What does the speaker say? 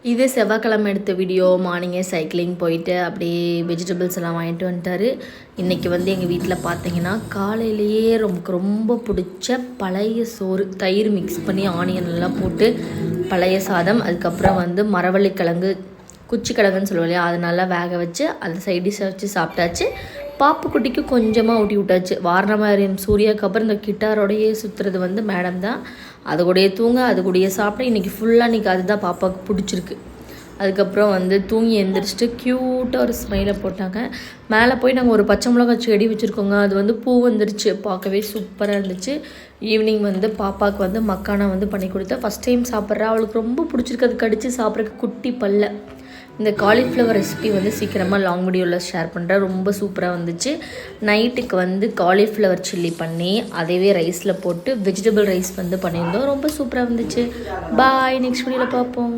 இது செவ்வாய்க்கிழமை எடுத்த வீடியோ. மார்னிங்கே சைக்கிளிங் போயிட்டு அப்படியே வெஜிடபிள்ஸ் எல்லாம் வாங்கிட்டு வந்துட்டார். இன்றைக்கி எங்கள் வீட்டில் பார்த்தீங்கன்னா காலையிலேயே ரொம்ப பிடிச்ச பழைய சோறு, தயிர் மிக்ஸ் பண்ணி ஆனியன் எல்லாம் போட்டு பழைய சாதம், அதுக்கப்புறம் மரவள்ளிக்கிழங்கு, குச்சிக்கிழங்குன்னு சொல்லுவோம் இல்லையா, அது நல்லா வேக வச்சு அதை சைட் டிஷ்ஷாக வச்சு சாப்பிட்டாச்சு. பாப்புக்குட்டிக்கு கொஞ்சமாக ஊட்டி விட்டாச்சு. வாரணமாரியம் சூர்யாவுக்கு அப்புறம் இந்த கிட்டாரோடையே சுற்றுறது மேடம் தான். அது கூடயே தூங்க, அது கூடயே சாப்பிட இன்றைக்கி ஃபுல்லாக இன்றைக்கி அதுதான் பாப்பாவுக்கு பிடிச்சிருக்கு. அதுக்கப்புறம் தூங்கி எழுந்திரிச்சிட்டு க்யூட்டாக ஒரு ஸ்மைலை போட்டாங்க. மேலே போய் நாங்கள் ஒரு பச்சை மிளகாய் செடி வச்சுருக்கோங்க. அது பூ வந்துருச்சு, பார்க்கவே சூப்பராக இருந்துச்சு. ஈவினிங் பாப்பாவுக்கு மக்கானா பண்ணி கொடுத்தேன். ஃபஸ்ட் டைம் சாப்பிட்றா, அவளுக்கு ரொம்ப பிடிச்சிருக்கு. அது கடித்து சாப்பிட்றதுக்கு குட்டி பல்ல. இந்த காலிஃப்ளவர் ரெசிபி சீக்கிரமாக லாங் வீடியோவில் ஷேர் பண்ணுறேன். ரொம்ப சூப்பராக வந்துச்சு. நைட்டுக்கு காலிஃப்ளவர் சில்லி பண்ணி அதைவே ரைஸில் போட்டு வெஜிடபிள் ரைஸ் பண்ணியிருந்தோம். ரொம்ப சூப்பராக வந்துச்சு. பாய், நெக்ஸ்ட் வீடியோவில் பார்ப்போம்.